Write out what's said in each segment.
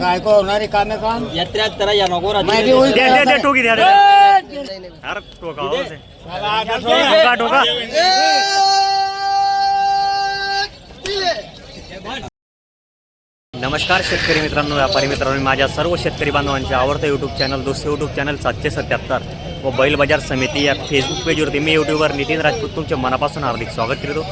काय को होणारी कामे काम यात्रेत तर या नको माहिती होईल. दे टोकी द्या अरे टोका हो से. टोका टोका नमस्कार शेतकरी मित्रांनो, व्यापारी मित्रांनो, माझ्या सर्व शेतकरी बांधवांचे आवडतं यूट्यूब चॅनल दुसरं यूट्यूब चॅनल 777 व बैल बाजार समिती या फेसबुक पेजवरती मी यूट्यूबर नितीन राजपूत तुमचे मनापासून हार्दिक स्वागत करतो.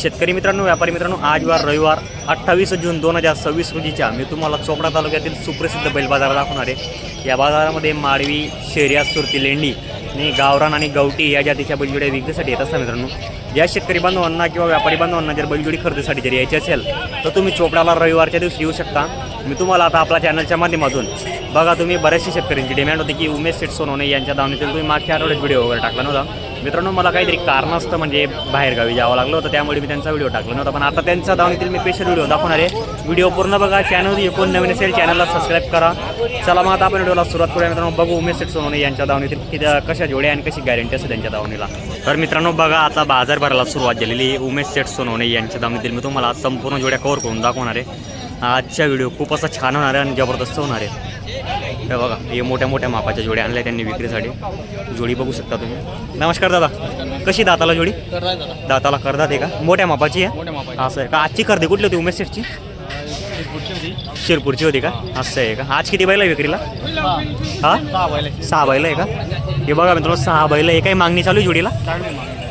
शेतकरी मित्रांनो, व्यापारी मित्रांनो, आज वार रविवार 28 जून 2026 रोजीच्या मी तुम्हाला चोपडा तालुक्यातील सुप्रसिद्ध बैल बाजार दाखवणार आहे. या बाजारामध्ये माडवी, शेर्या, सुरती, लेंडी आणि गावरान आणि गवटी या जातीच्या बैलजोड्या विक्रीसाठी येत असतात. मित्रांनो, या शेतकरी बांधवांना किंवा व्यापारी बांधवांना जर बैलजोडी खरेदीसाठी जर यायची असेल तर तुम्ही चोपडाला रविवारच्या दिवशी येऊ शकता. मी तुम्हाला आता आपल्या चॅनलच्या माध्यमातून बघा, तुम्ही बऱ्याचशा शेतकऱ्यांची डिमांड होती की उमेश शेठ सोनवणे यांच्या दावणीतील तुम्ही मागच्या आठवड्यात व्हिडिओ वगैरे टाकला नव्हता. मित्रांनो, मला काहीतरी कारणास्तव म्हणजे बाहेरगावी जावं लागलं होतं, त्यामुळे मी त्यांचा व्हिडिओ टाकला नव्हता. पण आता त्यांच्या दावणीतील मी स्पेशल व्हिडिओ दाखवणार आहे. व्हिडिओ पूर्ण बघा. चॅनल कोण नवीन असेल चॅनलला सबस्क्राईब करा. चला मग आता आपण व्हिडिओला सुरुवात करूया. मित्रांनो, बघू उमेश शेठ सोनवणे यांच्या दावणीतील किती कशा जोड्या आणि कशी गॅरंटी असते त्यांच्या दावणीला. तर मित्रांनो बघा, आता बाजार भरायला सुरुवात झालेली आहे. उमेश शेठ सोनवणे यांच्या दावणीतील मी तुम्हाला संपूर्ण जोड्या कव्हर करून दाखवणार आहे. आजच्या व्हिडिओ खूप असा छान होणार आहे आणि जबरदस्त होणार आहे. हे बघा, हे मोठ्या मोठ्या मापाच्या जोड्या आणल्या त्यांनी विक्रीसाठी. जोडी बघू शकता तुम्ही. नमस्कार दादा, कशी दाताला जोडी? दाताला करदात आहे का? मोठ्या मापाची आहे असं आहे का? आजची खरेदी कुठली होती उमेश शेठची? शिरपूरची होती का? असं आहे का? आज किती बैल आहे विक्रीला? हां, 6 बैल आहे का? हे बघा मित्रांनो, 6 बैल आहे. काही मागणी चालू आहे जोडीला?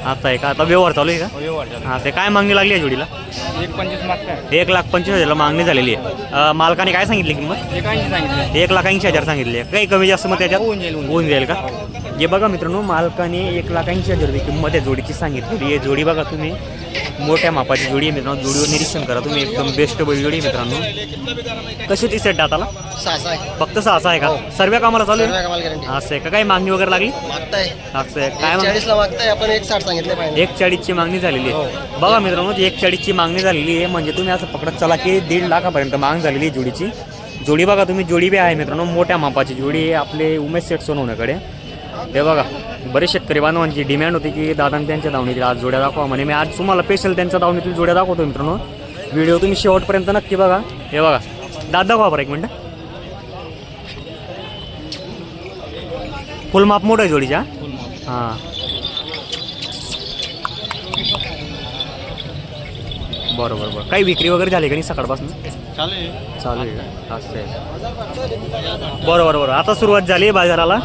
आता आहे का? आता व्यवहार चालू आहे का? हां, ते काय मागणी लागली आहे जोडीला? 1,25,000 मागणी झालेली आहे. मालकाने काय सांगितली किंमत? 1,80,000 सांगितली आहे. काही कमी जास्त मग त्याच्यात होऊन जाईल का? हे बघा मित्रांनो, मालकाने 1,80,000 रुपये किंमत आहे जोडीची सांगितलेली आहे. जोडी बघा तुम्ही, मोठ्या मापाची जोडी आहे मित्रांनो. जोडीवर निरीक्षण करा तुम्ही, एकदम बेस्ट बैल जोडी मित्रांनो. कशी ती सेट दाताला? फक्त 6 आहे का? सर्व कामाला चालू आहे असं आहे का? काही मागणी वगैरे लागली असं आहे काय? 1,40,000ची मागणी झालेली आहे. बघा मित्रांनो, 1,40,000ची मागणी झालेली आहे म्हणजे तुम्ही असं पकडत चला की 1.5 लाखापर्यंत मागणी झालेली आहे जोडीची. जोडी बघा तुम्ही, जोडी बी आहे मित्रांनो, मोठ्या मापाची जोडी आहे आपले उमेश शेठ सोनवणेकडे. ते बघा, बरेच शेतकरी बांधवांची डिमांड होती की दादांनी त्यांच्या दावणीतील आज जोड्या दाखवा म्हणे. मी आज तुम्हाला स्पेशल त्यांच्या दावणीतील जोड्या दाखवतो मित्रांनो. व्हिडिओ तुम्ही शेवटपर्यंत नक्की बघा. हे बघा, दादा दाखवा बरं एक मिनटं. फुल माप मोठं आहे जोडीच्या. हां, बरोबर बरं. काही विक्री वगैरे झाली का नाही सकाळपासून? चालू आहे का? असं आहे बरोबर बरोबर. आता सुरुवात झाली बाजाराला.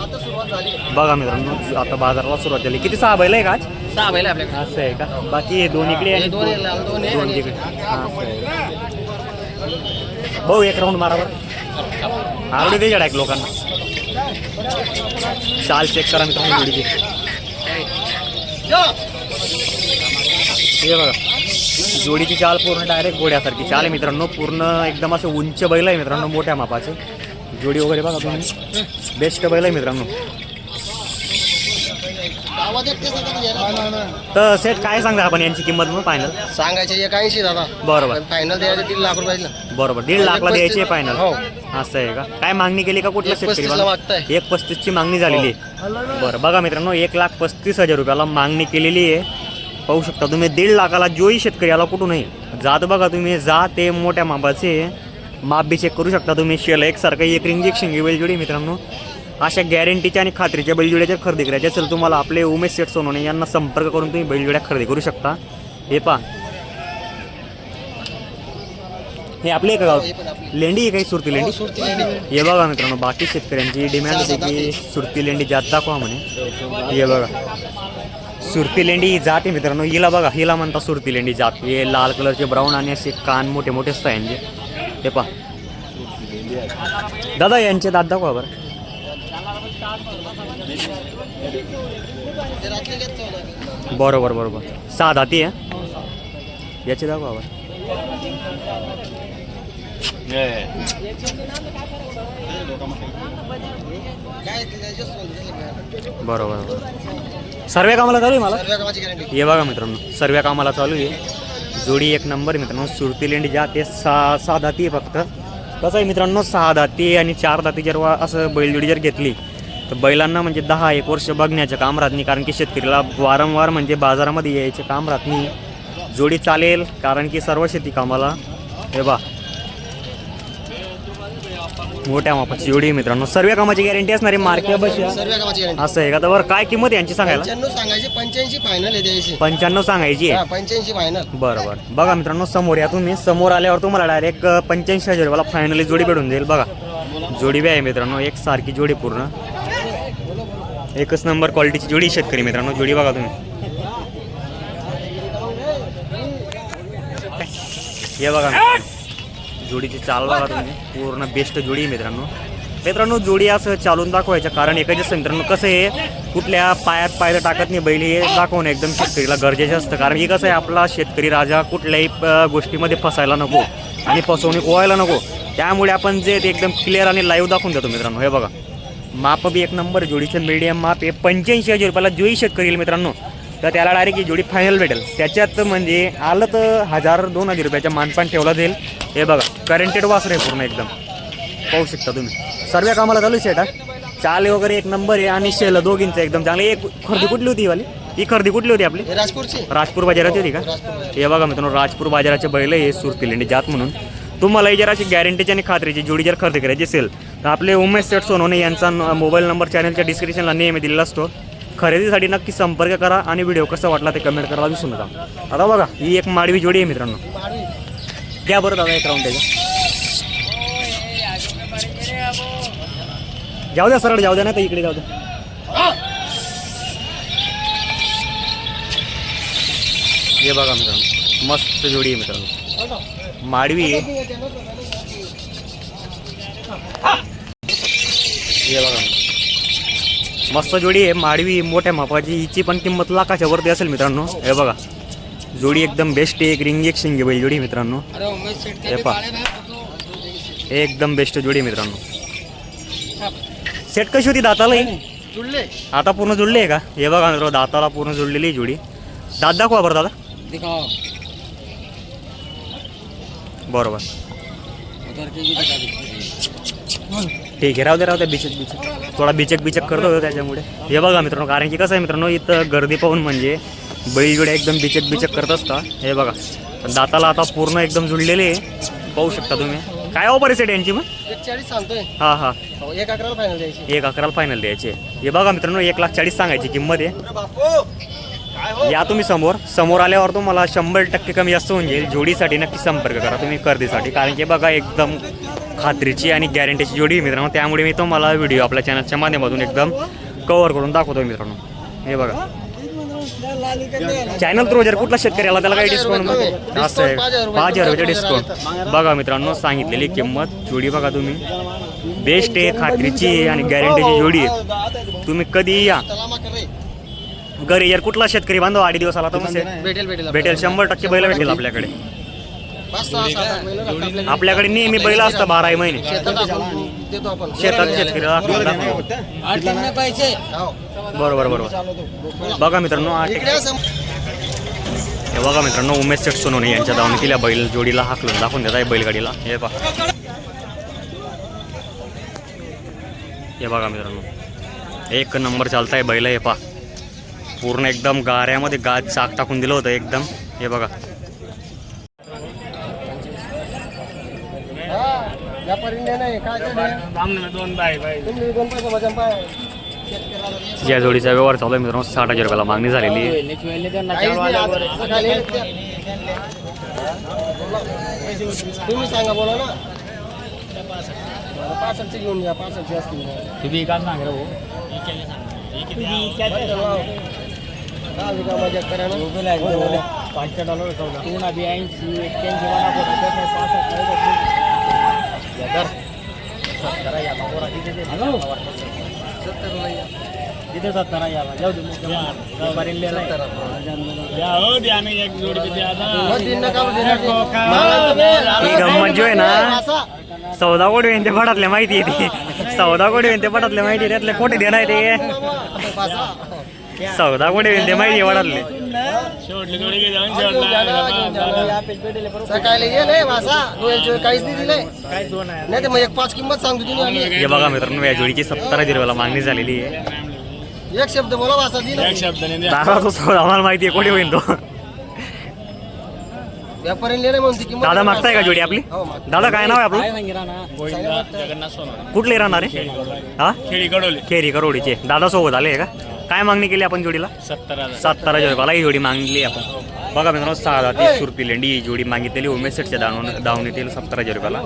बघा मित्रांनो, आता बाजाराला सुरुवात झाली. किती? 6 बैल आहे का आज? 6 बैल आपल्याकडे. असं आहे का? बाकी हे 2 इकडे आणि 2 तिकडे. भाऊ एक राऊंड मारा बरं. आवडी दे जडा लोकांना. चाल चेक करा मित्रांनो जोडीची. हे बघा, जोडीची चाल पूर्ण डायरेक्ट घोड्यासारखी चाल आहे मित्रांनो. पूर्ण एकदम असं उंच बैल आहे मित्रांनो, मोठ्या मापाचे. जोडी वगैरे बघा तुम्ही, बेस्ट बैल आहे मित्रांनो. तर सेट काय सांगता आपण यांची किंमत मग फायनल? सांगायचे 1,80,000 दादा. बरोबर, फायनल द्यायचे 3 लाख रुपये. बरोबर, 1.5 लाखला द्यायची आहे फायनल. असं आहे का? काय मागणी केली का कुठल्या शेतकरी? 1,35,000ची मागणी झालेली आहे. बरं, बघा मित्रांनो, 1,35,000 रुपयाला मागणी केलेली आहे. पाहू शकता तुम्ही. 1.5 लाखाला जोही शेतकरी याला कुठूनही जात बघा तुम्ही, जात ते मोठ्या मापाचे माप बी चेक करू शकता तुम्ही. शेल एकसारखं एक इंजेक्शन बैलजोडी मित्रांनो. अशा गॅरंटीच्या आणि खात्रीच्या बैलजोड्याच्या खरेदी करायची असेल तुम्हाला आपले उमेश शेठ सोनवणे यांना संपर्क करून तुम्ही बैलजोड्या खरेदी करू शकता. हे पहा, हे आपले का गाव लेंडी आहे काही? सुरती लेंडी. हे बघा मित्रांनो, बाकी शेतकऱ्यांची डिमांड होती की सुरती लेंडी जात दाखवा म्हणे. हे बघा, सुरती लेंडी ही जात आहे मित्रांनो. हिला बघा, हिला म्हणता सुरती लेंडी जात. हे लाल कलरचे ब्राऊन आणि असे कान मोठे मोठे असतात यांचे. हे पहा दादा, यांचे दात दाखवा बरं. बरोबर बरोबर, 6 दाती आहे. याचे दाखवा बरं. बरोबर बरोबर. सर्व कामाला चालू आहे मला. हे बघा मित्रांनो, सर्व कामाला चालू आहे. जोडी एक नंबर मित्रांनो. सुरती लेंडी ज्या ते 6 दाती आहे फक्त. कसं आहे मित्रांनो, 6 दाती आणि 4 दाती जर असं बैलजोडी जर घेतली तर बैलांना म्हणजे 10-1 वर्ष बघण्याचं काम राहत नाही. कारण की शेतकरीला वारंवार म्हणजे बाजारामध्ये यायचं काम राहत नाही. जोडी चालेल कारण की सर्व शेती कामाला. हे बा मोठ्या मापाची जोडी आहे मित्रांनो. सर्व कामाची गॅरंटी असणारी मार्के बशी सर्व कामाची गॅरंटी. असं आहे का? तर बरं काय किंमत आहे यांची सांगायला? 95 सांगायची, 85 फायनल आहे द्यायची. 95 सांगायची आहे. 85 फायनल. बरं बरं. बघा मित्रांनो, समोर या तुम्ही. समोर आल्यावर तुम्हाला डायरेक्ट 85,000 रुपयाला फायनली जोडी भेटून जाईल. बघा जोडी बी आहे मित्रांनो, एक सारखी जोडी, पूर्ण एकच नंबर क्वालिटीची जोडी शेतकरी मित्रांनो. जोडी बघा तुम्ही, हे बघा जोडीची चाल बघा तुम्ही, पूर्ण बेस्ट जोडी आहे मित्रांनो. जोडी असं चालून दाखवायचं कारण एकच असतं मित्रांनो, कसं आहे कुठल्या पायात पायला टाकत नाही बैल, हे दाखवणं एकदम शेतकरीला गरजेचं असतं. कारण हे कसं आहे, आपला शेतकरी राजा कुठल्याही गोष्टीमध्ये फसायला नको आणि फसवणूक व्हायला नको. त्यामुळे आपण जे ते एकदम क्लिअर आणि लाईव्ह दाखवून देतो मित्रांनो. हे बघा माप बी एक नंबर, जोडीचं मीडियम माप आहे. 85,000 रुपयाला जोडी शेतकरी येईल मित्रांनो. तर त्याला डायरेक्ट ही जोडी फायनल भेटेल. त्याच्यात म्हणजे आलं तर 1,000-2,000 रुपयाच्या मानपान ठेवला जाईल. हे बघा करेंटेड वासर आहे पूर्ण एकदम, पाहू शकता तुम्ही. सर्व कामाला चालू सेट चाल वगैरे एक नंबर आहे आणि शेल दोघींचं एकदम चांगलं. एक खरेदी कुठली होती वाली? ही खरेदी कुठली होती आपली? राजपूरची. राजपूर बाजाराची होती का? हे बघा मित्रांनो, राजपूर बाजाराचे बैल हे सुरतिलेंडी जात म्हणून. तुम्हाला जर अशी गॅरंटीची आणि खात्रीची जोडी जर खरेदी करायची असेल तर आपले उमेश सेठ सोनवणे यांचा मोबाईल नंबर चॅनलच्या डिस्क्रिप्शनला नेहमी दिलेला असतो. खरेदीसाठी नक्की संपर्क करा आणि व्हिडिओ कसा वाटला ते कमेंट करायला विसरू नका. आता बघा ही एक माडवी जोडी आहे मित्रांनो. द्या बरं दादा एक राऊंड त्याच्या. जाऊ द्या सरळ, जाऊ द्या ना तर इकडे जाऊ द्या. हे बघा मित्रांनो, मस्त जोडी आहे मित्रांनो, माडवी आहे. हे बघा मस्त जोडी आहे, माडवी मोठ्या मापाची. हिची पण किंमत लाखाच्या वरती असेल मित्रांनो. हे बघा जोडी एकदम बेस्ट आहे, एक रिंग एक शिंगे बैल जोडी मित्रांनो. हे पहा एकदम बेस्ट जोडी मित्रांनो. सेट कशी होती दाताला? जुळले आता पूर्ण जुळले आहे का? हे बघा मित्रांनो, दाताला पूर्ण जुळलेली जोडी. दात दाखवा बरं दादा. बरोबर ठीक आहे, राहू द्या बिचक थोडा बिचक करतो त्याच्यामुळे. हे बघा मित्रांनो, कारण की कसं आहे मित्रांनो, इथं गर्दी पाहून म्हणजे बैलजोड्या एकदम बिचक करत असता. हे बघा दाताला आता पूर्ण एकदम जुळलेले आहे, पाहू शकता तुम्ही. काय ऑफर आहे सेट यांची मग? 140 सांगतोय. हां 1,11 फायनल द्यायची. 1,11 फायनल द्यायचे. हे बघा मित्रांनो, 1,40 सांगायची किंमत आहे. या तुम्ही समोर आल्यावर तुम्हाला 100% कमी जास्त होऊन जाईल. जोडीसाठी नक्की संपर्क करा तुम्ही खरेदीसाठी, कारण की बघा एकदम खात्रीची आणि गॅरंटीची जोडी मित्रांनो. त्यामुळे मी तुम्हाला व्हिडिओ आपल्या चॅनलच्या माध्यमातून एकदम कव्हर करून दाखवतो मित्रांनो. हे बघा चॅनल थ्रू जर कुठला शेतकरी आला त्याला काही डिस्काउंट असं आहे, 5,000 रुपये डिस्काउंट. बघा मित्रांनो, सांगितलेली किंमत. जोडी बघा तुम्ही, बेस्ट आहे, खात्रीची आहे आणि गॅरंटीची जोडी आहे. तुम्ही कधी या घरी जर कुठला शेतकरी बांधव 8 दिवस आला तर भेटेल 100% बैल भेटेल आपल्याकडे. आपल्याकडे नेहमी बैल असतं 12 महिने शेतात शेतकरी. बरोबर बघा मित्रांनो, हे बघा मित्रांनो, उमेश सेठ सोनवणे यांच्या दावणीला बैल जोडीला हाकलून दाखवून देत आहे बैलगाडीला. हे पहा, हे बघा मित्रांनो, एक नंबर चालताय बैल. हे पहा पूर्ण एकदम गाऱ्यामध्ये चाक टाकून दिलं होतं एकदम. हे बघा या जोडीचा व्यवहार चालू आहे मित्रांनो. 60,000 रुपयाला मागणी झालेली आहे. तुम्ही सांगा, बोला ना. 65 घेऊन घ्या, 65 असतील. तुम्ही काय सांगा भाऊ? मजा करा ना. $5 अभी 80 गंमत जो आहे ना, 14 कोटी होईन ते पटातल्या माहिती आहे. ती 14 कोटी होईन ते पटातल्या माहिती आहे. त्यातले कोटी देणार ते 14 कोटी होईन ते माहिती आहे पटातले. सकाळी गेले वासा काहीच नाही दिले, नाही तर मग 1.5 किंमत सांगतो तुम्ही. हे बघा मित्रांनो, या जोडीची 70,000 रुपयाला मागणी झालेली आहे. एक शब्द बोला वासा दिला. दादा तो आम्हाला माहिती आहे कोणी होईन तो. व्यापारी लेणे म्हणून ती किंमत दादा मागताय का जोडी आपली? हो, मागतो. दादा काय नाव आहे आपलं? कुठले राहणार आहे? हा खेरी करोडीचे दादा सोबत आले का? काय मागणी केली आपण जोडीला? 70,000 रुपयाला ही जोडी मागली आपण. बघा मित्रांनो 6 सुरती लेंडी ही जोडी मागितलेली उमेश सेटच्या धावून येतील 70,000 रुपयाला.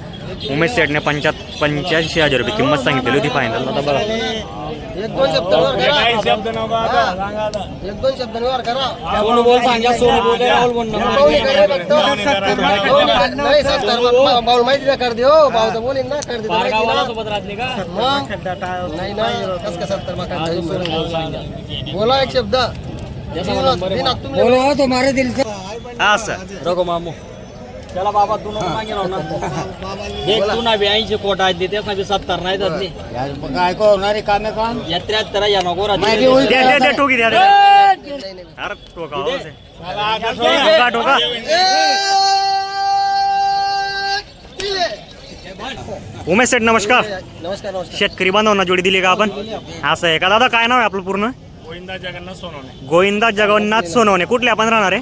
उमेश सेटने 85,000 रुपये किंमत सांगितलेली होती फायनल. आता बघा एक दोन शब्द व्यवहार करा. एक दोन शब्द व्यवहार करा. सोनू बोल सांगा सोनू बोल राहुल बोल पाहुणे करे फक्त. नाही 70 बाऊल माहिती ना कर दे हो. बाऊ तर बोलीन ना कर दे तर माहिती ना. सोबत राहतले का मग नाही ना कस का 70 मग बोला एक शब्द दिनात तुम्ही बोलो तुम्हारे दिल से हा सर रघु मामू चला बाबा तू नको मागे राहू ना एक तू ना 82 कोट आहेत देते ना 70 नाही जात नाही काय को होणारे कामे काम या 73 या नको दे टोकी द्या अरे टोका हो से. टोका उमेश सेठ नमस्कार. नमस्कार नमस्कार. शेतकरी बांधवांना जोडी दिली का आपण? असं आहे का दादा? काय नाव आहे आपलं पूर्ण? गोविंदा जगन्नाथ सोनवणे. कुठले आपण राहणार आहे?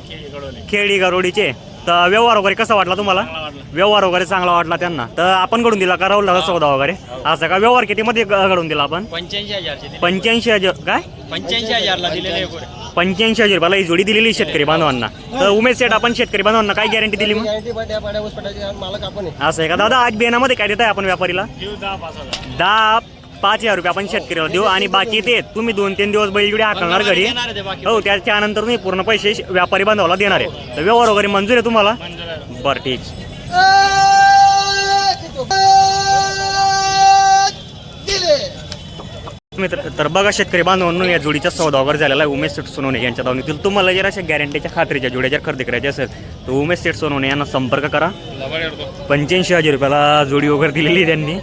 खेडी गरोडीचे. तर व्यवहार वगैरे कसा वाटला तुम्हाला? व्यवहार वगैरे चांगला वाटला त्यांना. तर आपण घडून दिला का राहुल दादा सौदा वगैरे? असं का? व्यवहार किती मध्ये घडून दिला आपण? 85,000 काय? 85,000 ला दिलेले 85,000 रुपयाला ही जोडी दिलेली शेतकरी बांधवांना. तर उमेश सेठ आपण शेतकरी बांधवांना काय गॅरंटी दिली मग? गॅरंटी पाट्या पाड्या हॉस्पिटलचे मालक आपण आहे. असं आहे का दादा? आज बेनामध्ये काय देत आहे आपण व्यापारीला? 5,000 रुपये आपण शेतकरीला देऊ आणि बाकी ते तुम्ही 2-3 दिवस बैलजोडी हाकलणार घरी. हो त्याच्यानंतर तुम्ही पूर्ण पैसे व्यापारी बांधवाला देणार आहे. तर व्यवहार वगैरे मंजूर आहे तुम्हाला? बरं ठीक. तर बघा शेतकरी बांधवांनो या जोडीचा सौदा वगैरे झालेला आहे उमेश सेठ सोनवणे यांच्या दावणीतील. तुम्हाला जर अशा गॅरंटीच्या खात्रीच्या जोड्या जर खरेदी करायची असेल तर उमेश सेठ सोनवणे यांना संपर्क करा. 85,000 रुपयाला जोडी वगैरे दिलेली त्यांनी.